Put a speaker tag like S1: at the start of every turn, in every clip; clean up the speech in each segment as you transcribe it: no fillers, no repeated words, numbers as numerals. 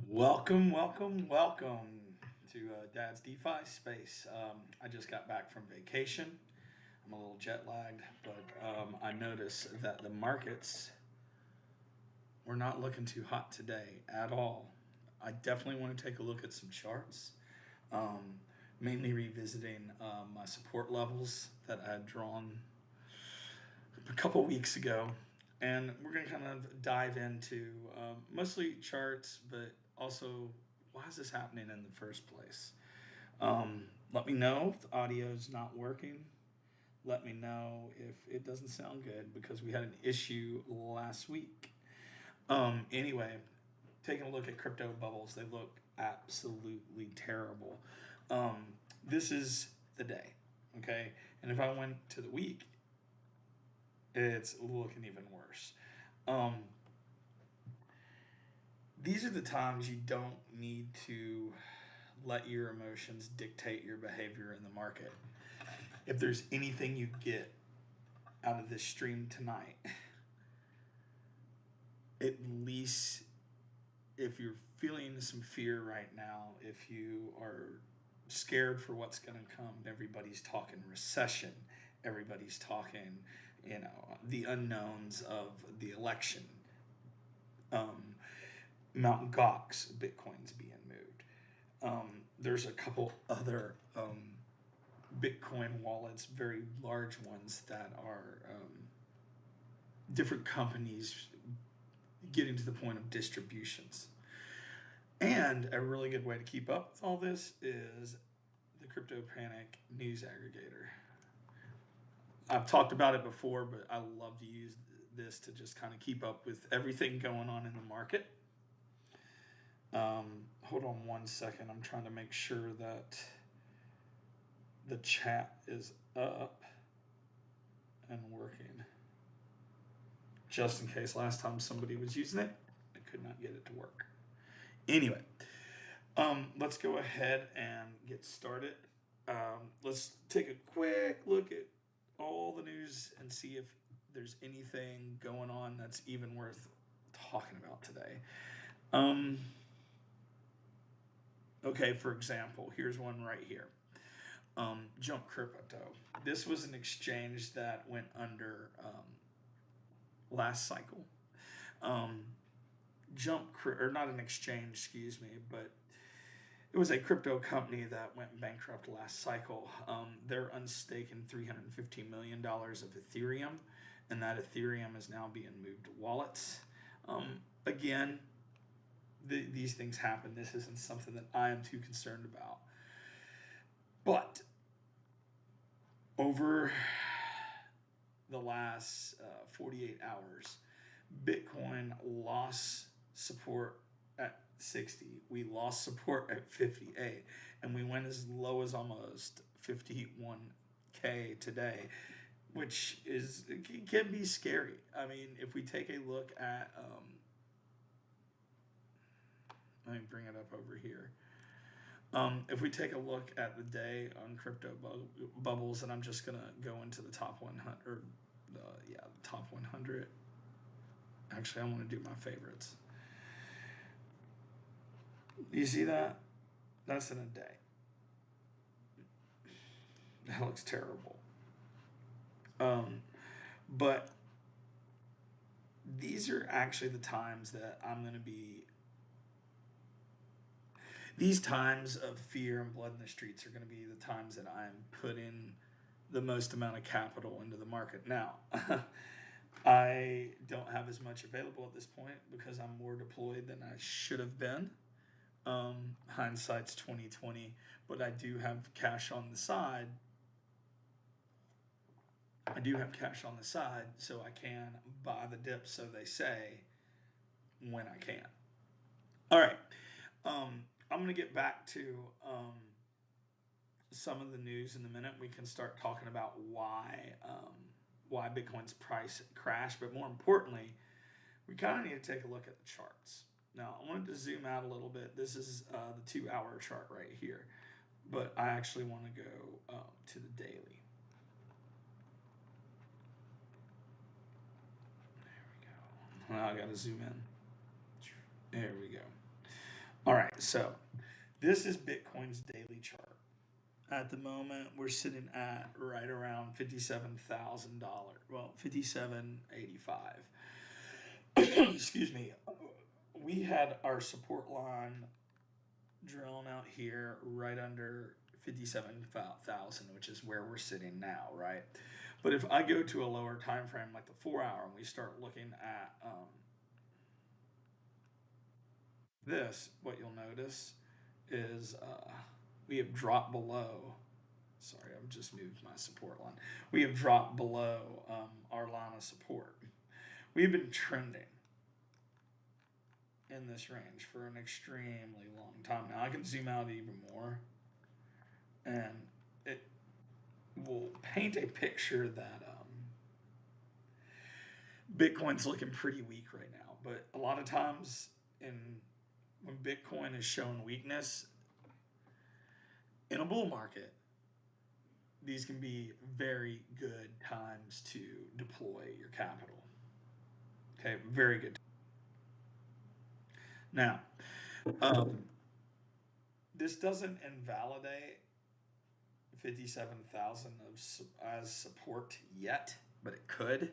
S1: Welcome, welcome, welcome to Dad's DeFi space. I just got back from vacation. I'm a little jet lagged, but I noticed that the markets were not looking too hot today at all. I definitely want to take a look at some charts, um, mainly revisiting my support levels that I had drawn a couple weeks ago. And we're going to kind of dive into mostly charts, but also why is this happening in the first place? Let me know if the audio is not working. Let me know if it doesn't sound good because we had an issue last week. Anyway, taking a look at crypto bubbles, they look absolutely terrible. This is the day, okay? And if I went to the week, it's looking even worse. Um, these are the times you don't need to let your emotions dictate your behavior in the market. If there's anything you get out of this stream tonight, at least if you're feeling some fear right now, if you are scared for what's going to come, everybody's talking recession, everybody's talking, the unknowns of the election. Um, Mount Gox, Bitcoin's being moved. There's a couple other Bitcoin wallets, very large ones that are different companies getting to the point of distributions. And a really good way to keep up with all this is the Crypto Panic news aggregator. I've talked about it before, but I love to use this to just kind of keep up with everything going on in the market. Hold on one second. I'm trying to make sure that the chat is up and working. Just in case last time somebody was using it, I could not get it to work. Anyway, let's go ahead and get started. Let's take a quick look at all the news and see if there's anything going on that's even worth talking about today. Okay, for example, here's one right here. Jump Crypto. This was an exchange that went under last cycle. Or not an exchange, excuse me, but it was a crypto company that went bankrupt last cycle. They're unstaking $315 million of Ethereum, and that Ethereum is now being moved to wallets. Again, these things happen. This isn't something that I am too concerned about. But over the last 48 hours, Bitcoin lost support at 60. We lost support at 58, and we went as low as almost 51K today, which can be scary. I mean, if we take a look at, let me bring it up over here. If we take a look at the day on crypto bubbles, and I'm just gonna go into the top 100, the top 100. Actually, I want to do my favorites. You see that? That's in a day. That looks terrible. But these are actually the times that I'm going to be. These times of fear and blood in the streets are going to be the times that I'm putting the most amount of capital into the market. Now, I don't have as much available at this point because I'm more deployed than I should have been. Hindsight's 2020, but I do have cash on the side. So I can buy the dip, so they say, when I can. All right. I'm going to get back to some of the news in a minute. We can start talking about why Bitcoin's price crashed, but more importantly, we kind of need to take a look at the charts. Now, I wanted to zoom out a little bit. This is the 2-hour chart right here. but I actually want to go to the daily. There we go. Now I got to zoom in. There we go. All right, so this is Bitcoin's daily chart. At the moment, we're sitting at right around $57,000. Well, 57.85. Excuse me. We had our support line drilling out here right under 57,000, which is where we're sitting now, right? But if I go to a lower time frame, like the 4 hour, and we start looking at this, what you'll notice is we have dropped below. Sorry, I've just moved my support line. We have dropped below our line of support. We've been trending in this range for an extremely long time now. I can zoom out even more, and it will paint a picture that Bitcoin's looking pretty weak right now. But a lot of times, when Bitcoin is showing weakness in a bull market, these can be very good times to deploy your capital. Okay, very good. Now, this doesn't invalidate 57,000 as support yet, but it could.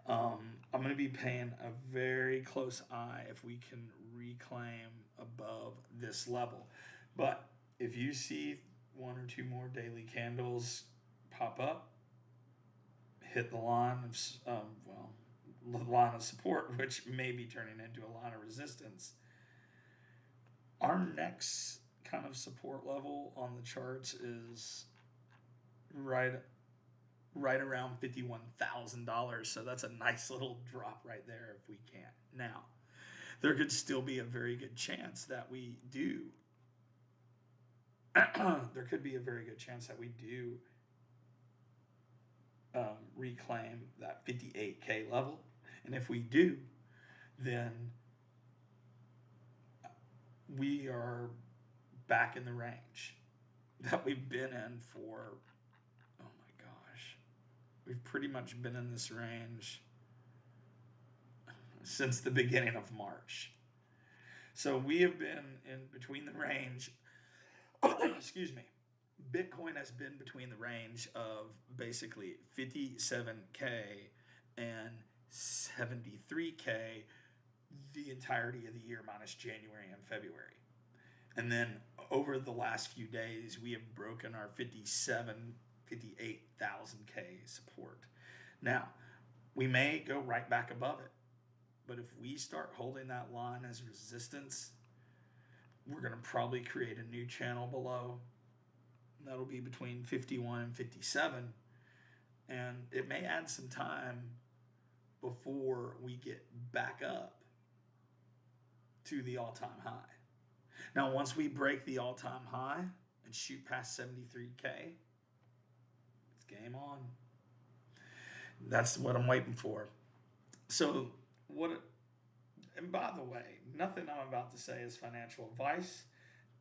S1: I'm going to be paying a very close eye if we can reclaim above this level. But if you see one or two more daily candles pop up, hit the line of the line of support, which may be turning into a line of resistance. Our next kind of support level on the charts is right around $51,000. So that's a nice little drop right there if we can. Now, there could still be a very good chance that we do. There could be a very good chance that we do reclaim that 58K level. And if we do, then we are back in the range that we've been in for, oh my gosh, we've pretty much been in this range since the beginning of March. So we have been in between the range, excuse me, Bitcoin has been between the range of basically 57K and 73K the entirety of the year minus January and February. And then over the last few days, we have broken our 58,000K support. Now, we may go right back above it, but if we start holding that line as resistance, we're going to probably create a new channel below. That'll be between 51 and 57. And it may add some time before we get back up to the all-time high. Now, once we break the all-time high and shoot past 73K, it's game on. That's what I'm waiting for. So and by the way, nothing I'm about to say is financial advice.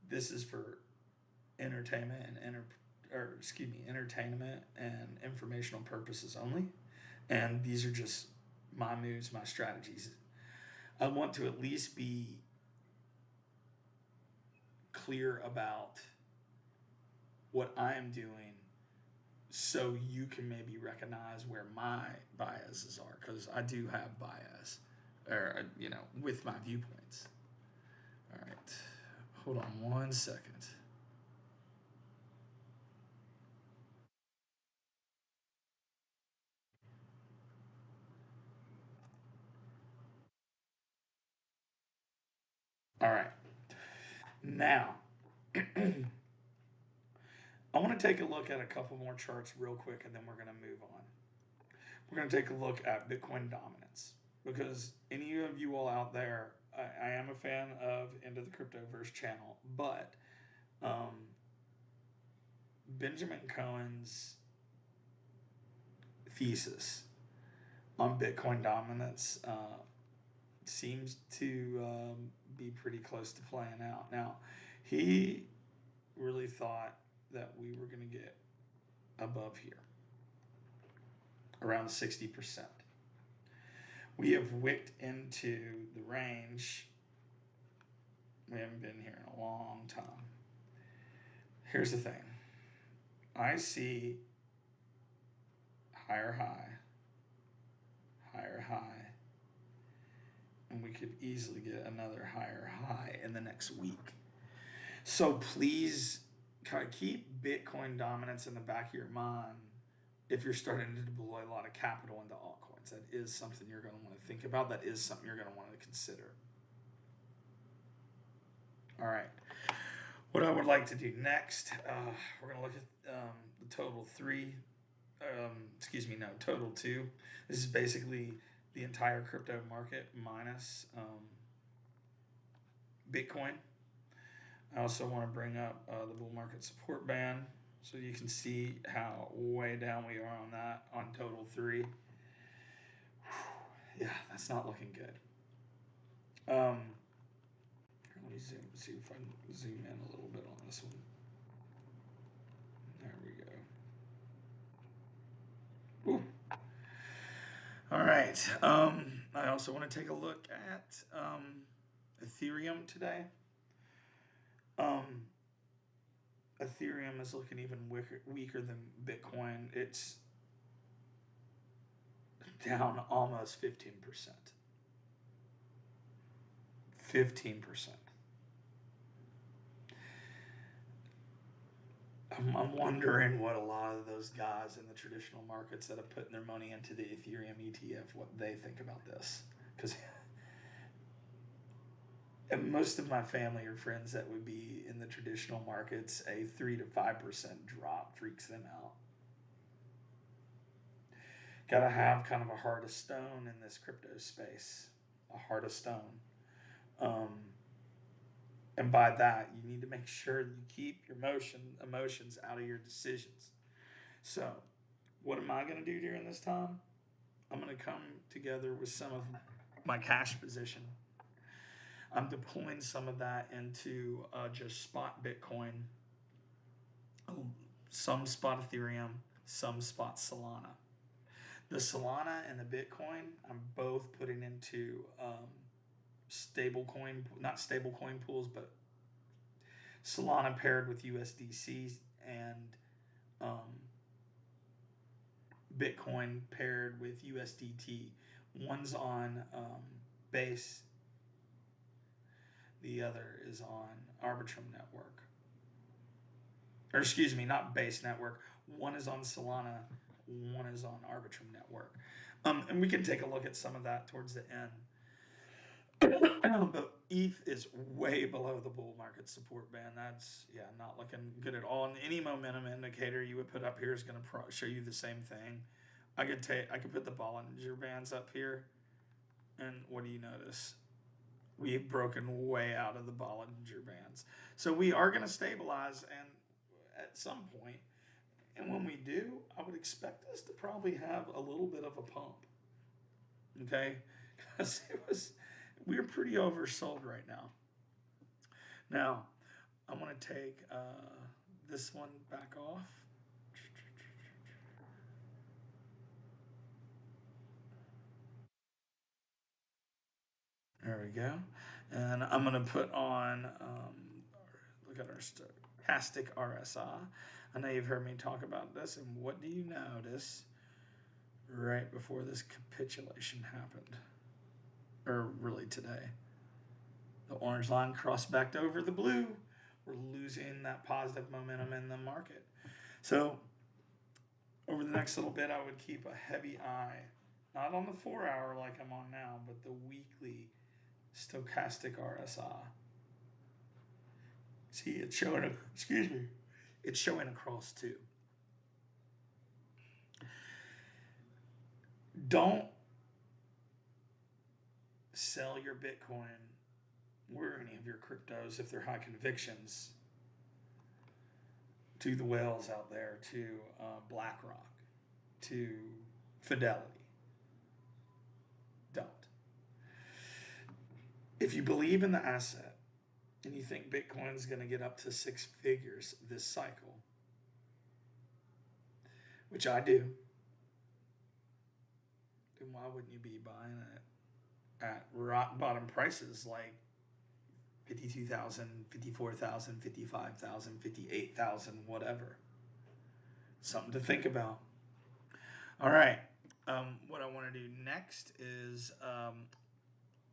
S1: This is for entertainment and informational purposes only. And these are just my moves, my strategies. I want to at least be clear about what I am doing so you can maybe recognize where my biases are, because I do have bias, or with my viewpoints. All right, hold on 1 second. All right, now I want to take a look at a couple more charts real quick, and then we're going to move on. We're going to take a look at Bitcoin dominance, because any of you all out there, I am a fan of Into the Cryptoverse channel, but Benjamin Cohen's thesis on Bitcoin dominance seems to be pretty close to playing out. Now, he really thought that we were going to get above here, around 60%. We have wicked into the range. We haven't been here in a long time. Here's the thing. I see higher high, and we could easily get another higher high in the next week. So please keep Bitcoin dominance in the back of your mind if you're starting to deploy a lot of capital into altcoins. That is something you're going to want to think about. That is something you're going to want to consider. All right. What I would like to do next, we're going to look at the total total two. This is basically the entire crypto market minus Bitcoin. I also want to bring up the bull market support band so you can see how way down we are on that on total 3. Yeah, that's not looking good. Let me see if I can zoom in a little bit on this one. There we go. Ooh. All right. I also want to take a look at Ethereum today. Ethereum is looking even weaker than Bitcoin. It's down almost 15%. 15%. I'm wondering what a lot of those guys in the traditional markets that are putting their money into the Ethereum ETF, what they think about this. Because most of my family or friends that would be in the traditional markets, a 3 to 5% drop freaks them out. Got to have kind of a heart of stone in this crypto space, a heart of stone. And by that, you need to make sure you keep your emotions out of your decisions. So, what am I going to do during this time? I'm going to come together with some of my cash position. I'm deploying some of that into just spot Bitcoin, some spot Ethereum, some spot Solana. The Solana and the Bitcoin, I'm both putting into not stablecoin pools, but Solana paired with USDC and Bitcoin paired with USDT. One's on Base, the other is on Arbitrum Network. Or excuse me, not Base Network. One is on Solana, one is on Arbitrum Network. And we can take a look at some of that towards the end. But ETH is way below the bull market support band. That's, not looking good at all. And any momentum indicator you would put up here is going to show you the same thing. I could put the Bollinger Bands up here, and what do you notice? We've broken way out of the Bollinger Bands. So we are going to stabilize and at some point, and when we do, I would expect us to probably have a little bit of a pump. Okay? Because we're pretty oversold right now. Now, I want to take this one back off. There we go. And I'm going to put on, look at our stochastic RSI. I know you've heard me talk about this. And what do you notice right before this capitulation happened? Or really today? The orange line crossed back over the blue. We're losing that positive momentum in the market. So over the next little bit, I would keep a heavy eye, not on the 4-hour like I'm on now, but the weekly stochastic RSI. See, it's showing, it's showing across too. Don't sell your Bitcoin or any of your cryptos if they're high convictions to the whales out there, to BlackRock, to Fidelity. Don't. If you believe in the asset and you think Bitcoin's going to get up to 6 figures this cycle, which I do, then why wouldn't you be buying it at rock bottom prices like 52,000, 54,000, 55,000, 58,000, whatever? Something to think about. All right. What I want to do next is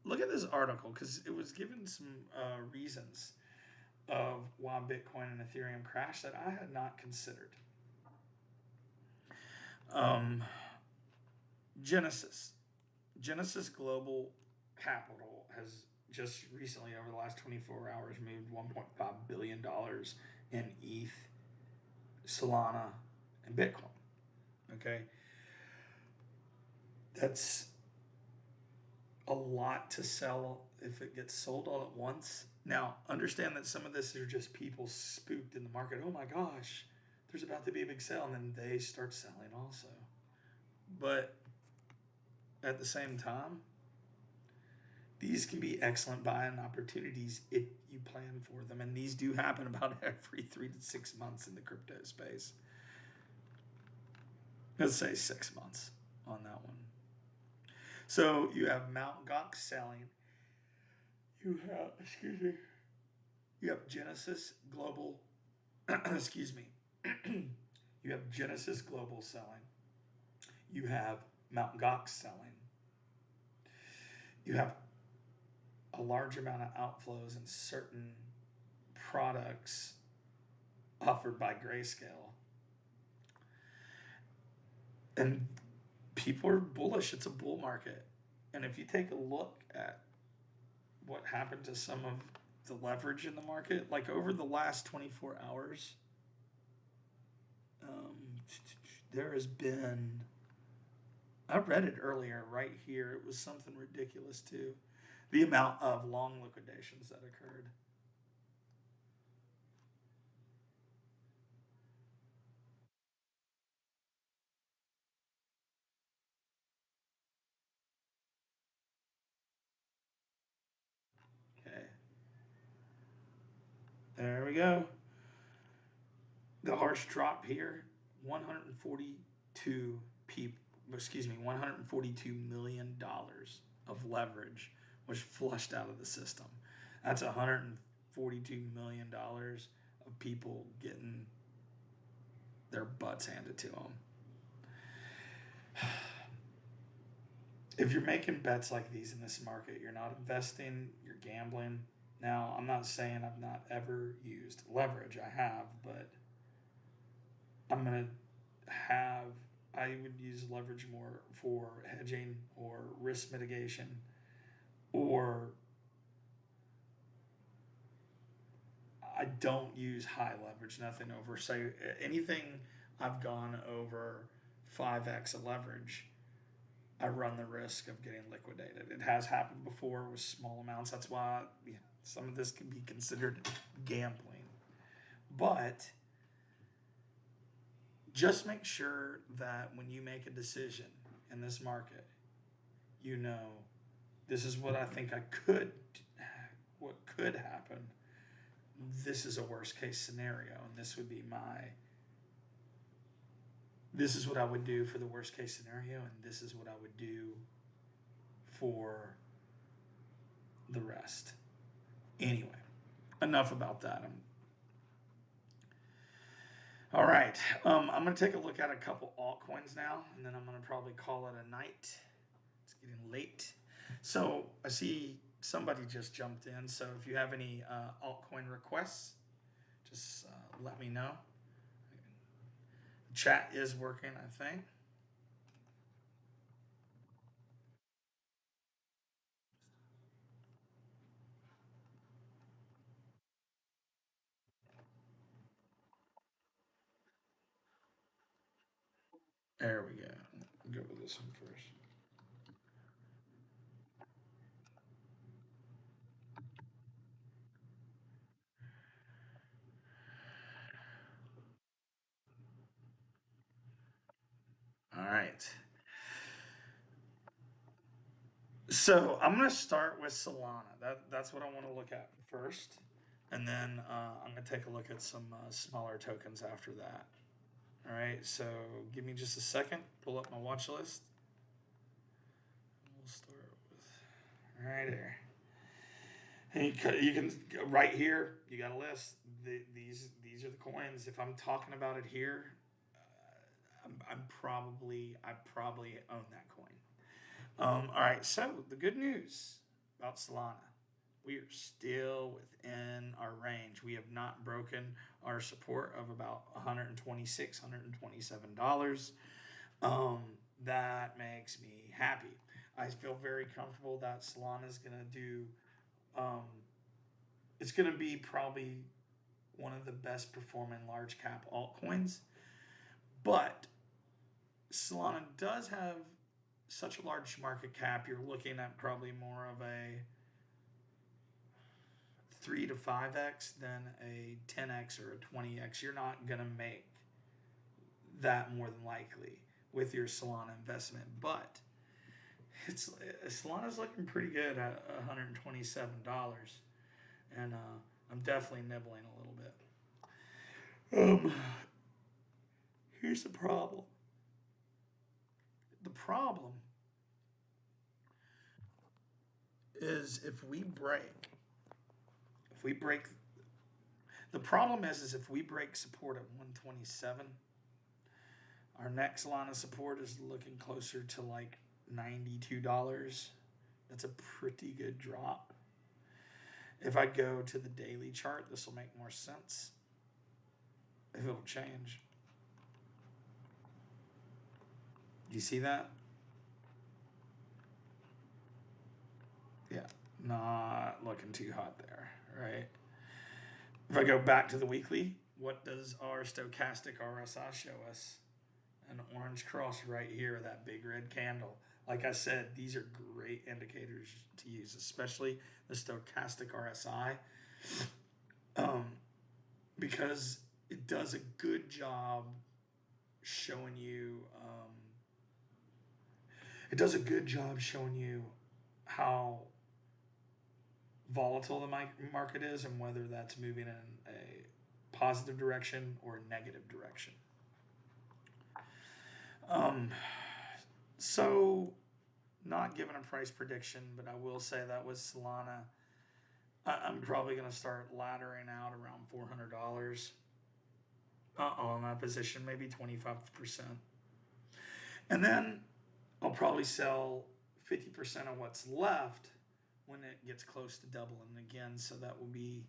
S1: look at this article because it was given some reasons of why Bitcoin and Ethereum crashed that I had not considered. Genesis Global Capital has just recently, over the last 24 hours, moved $1.5 billion in ETH, Solana, and Bitcoin. Okay. That's a lot to sell if it gets sold all at once. Now, understand that some of this are just people spooked in the market. Oh my gosh, there's about to be a big sale, and then they start selling also. But at the same time, these can be excellent buying opportunities if you plan for them. And these do happen about every 3 to 6 months in the crypto space. Let's say 6 months on that one. So you have Mt. Gox selling. You have Genesis Global, excuse me. You have Genesis Global selling. You have Mt. Gox selling. You have a large amount of outflows in certain products offered by Grayscale. And people are bullish. It's a bull market. And if you take a look at what happened to some of the leverage in the market, like over the last 24 hours, there has been, I read it earlier right here. It was something ridiculous too. The amount of long liquidations that occurred. Okay. There we go. The harsh drop here, 142 people, $142 million of leverage was flushed out of the system. That's $142 million of people getting their butts handed to them. If you're making bets like these in this market, you're not investing, you're gambling. Now, I'm not saying I've not ever used leverage. I have, but I would use leverage more for hedging or risk mitigation, or I don't use high leverage, nothing over, say, anything I've gone over 5x of leverage, I run the risk of getting liquidated. It has happened before with small amounts. That's why some of this can be considered gambling. But just make sure that when you make a decision in this market, you know, this is what I think what could happen. This is a worst case scenario, and this would be this is what I would do for the worst case scenario, and this is what I would do for the rest. Anyway, enough about that. All right, I'm going to take a look at a couple altcoins now, and then I'm going to probably call it a night. It's getting late. So I see somebody just jumped in. So if you have any altcoin requests, just let me know. Chat is working, I think. There we go. Go with this one first. All right. So I'm going to start with Solana. That's what I want to look at first. And then I'm going to take a look at some smaller tokens after that. All right, so give me just a second. Pull up my watch list. We'll start with right here. And you can right here. You got a list. These are the coins. If I'm talking about it here, I probably own that coin. All right. So the good news about Solana, we are still within our range. We have not broken our support of about $126, $127. That makes me happy. I feel very comfortable that Solana is going to do. It's going to be probably one of the best performing large cap altcoins, but Solana does have such a large market cap. You're looking at probably more of a 3 to 5x than a 10x or a 20x. You're not going to make that more than likely with your Solana investment, but Solana's looking pretty good at $127, and I'm definitely nibbling a little bit. Here's the problem. The problem is if we break, the problem is if we break support at 127, our next line of support is looking closer to like $92. That's a pretty good drop. If I go to the daily chart, this will make more sense. If it'll change. Do you see that? Yeah, not looking too hot there, right? If I go back to the weekly, what does our stochastic RSI show us? An orange cross right here, that big red candle. Like I said, these are great indicators to use, especially the stochastic RSI, because it does a good job showing you. It does a good job showing you how volatile the market is and whether that's moving in a positive direction or a negative direction. So not giving a price prediction, but I will say that with Solana, I'm probably going to start laddering out around $400 on that position, maybe 25%. And then I'll probably sell 50% of what's left when it gets close to doubling again. So that will be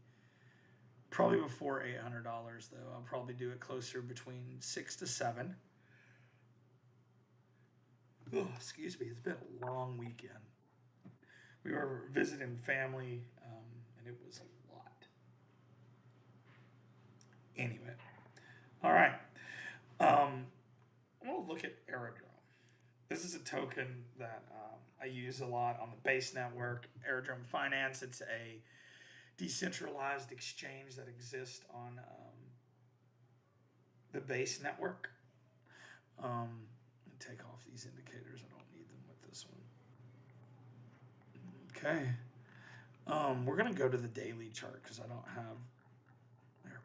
S1: probably before $800 though. I'll probably do it closer between 6 to 7. Oh, excuse me. It's been a long weekend. We were visiting family, and it was a lot. Anyway, all right. I'm going to look at Aerodrome. This is a token that I use a lot on the Base network. Aerodrome Finance. It's a decentralized exchange that exists on the Base network. Take off these indicators. I don't need them with this one. Okay. We're going to go to the daily chart because I don't have. There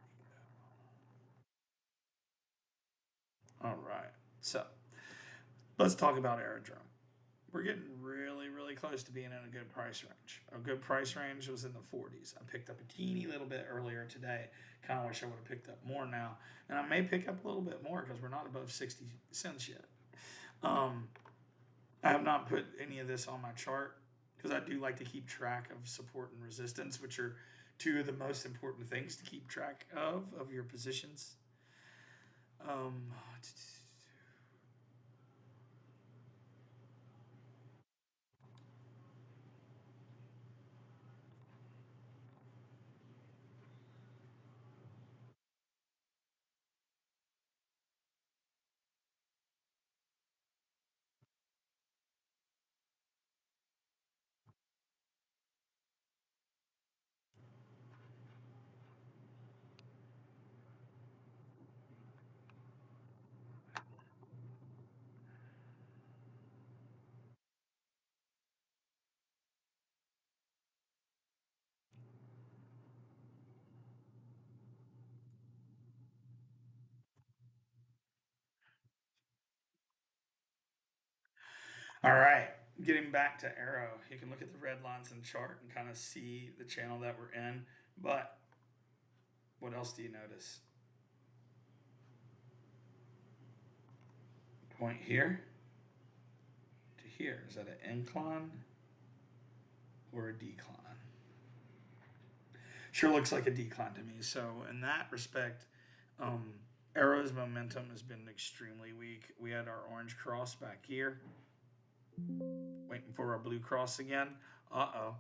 S1: we go. All right. So let's talk about Aerodrome. We're getting really, really close to being in a good price range. A good price range was in the 40s. I picked up a teeny little bit earlier today. Kind of wish I would have picked up more now. And I may pick up a little bit more because we're not above 60 cents yet. I have not put any of this on my chart because I do like to keep track of support and resistance, which are two of the most important things to keep track of your positions. All right, getting back to Arrow, you can look at the red lines in the chart and kind of see the channel that we're in. But what else do you notice? Point here to here. Is that an incline or a decline? Sure looks like a decline to me. So in that respect, Arrow's momentum has been extremely weak. We had our orange cross back here. Waiting for our blue cross again. Uh-oh.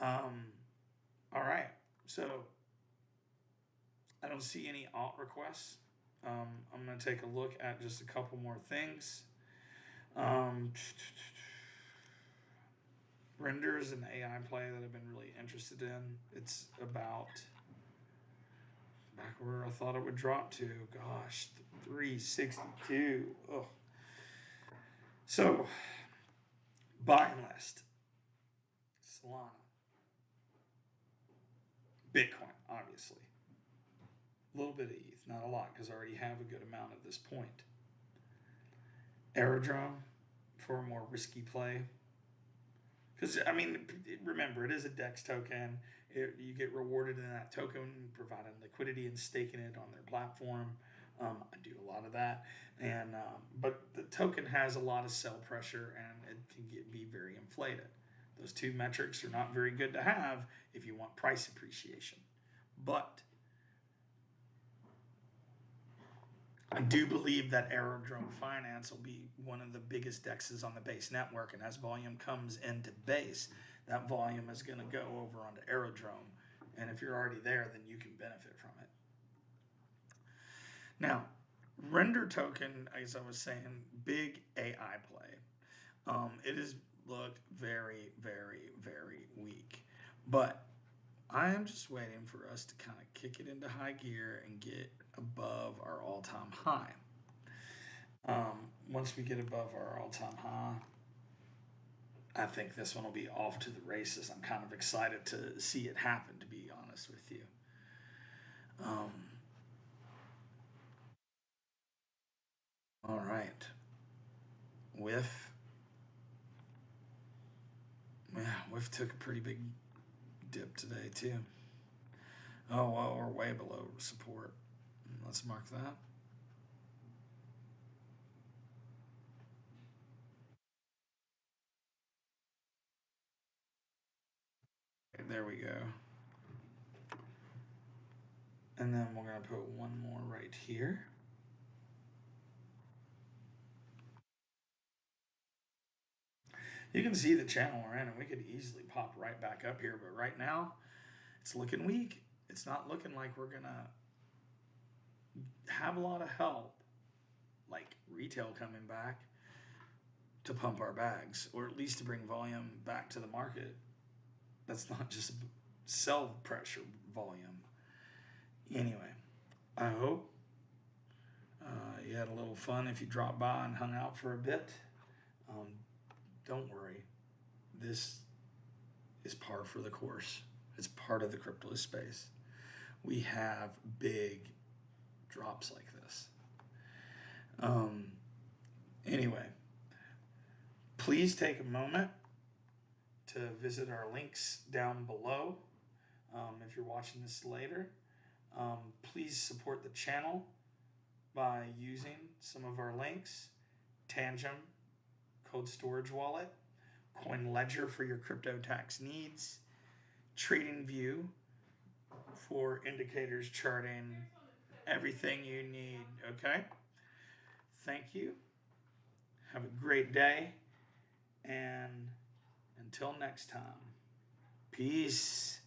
S1: All right. So I don't see any alt requests. I'm going to take a look at just a couple more things. Renders and AI play that I've been really interested in. It's about back where I thought it would drop to. Gosh, 362. Ugh. So, buying list. Solana. Bitcoin, obviously. A little bit of ETH, not a lot, because I already have a good amount at this point. Aerodrome for a more risky play. Because, I mean, remember, it is a DEX token. You get rewarded in that token, providing liquidity and staking it on their platform. I do a lot of that. But the token has a lot of sell pressure, and it can be very inflated. Those two metrics are not very good to have if you want price appreciation. But I do believe that Aerodrome Finance will be one of the biggest DEXs on the Base network, and as volume comes into Base, that volume is going to go over onto Aerodrome, and if you're already there, then you can benefit from it. Now, Render token, as I was saying, big AI play. It has looked very, very, very weak, but I am just waiting for us to kind of kick it into high gear and get above our all-time high. Once we get above our all-time high, I think this one will be off to the races. I'm kind of excited to see it happen, to be honest with you. All right. Whiff took a pretty big dip today too. Oh, well, we're way below support. Let's mark that. Okay, there we go. And then we're going to put one more right here. You can see the channel we're in, and we could easily pop right back up here. But right now, it's looking weak. It's not looking like we're going to have a lot of help, like retail coming back to pump our bags, or at least to bring volume back to the market. That's not just sell pressure volume. Anyway, I hope you had a little fun if you dropped by and hung out for a bit. Don't worry. This is par for the course. It's part of the crypto space. We have big drops like this. Anyway, please take a moment to visit our links down below. If you're watching this later, please support the channel by using some of our links. Tangem, Cold Storage Wallet, Coin Ledger for your crypto tax needs, TradingView for indicators, charting, everything you need, okay? Thank you. Have a great day, and until next time, peace.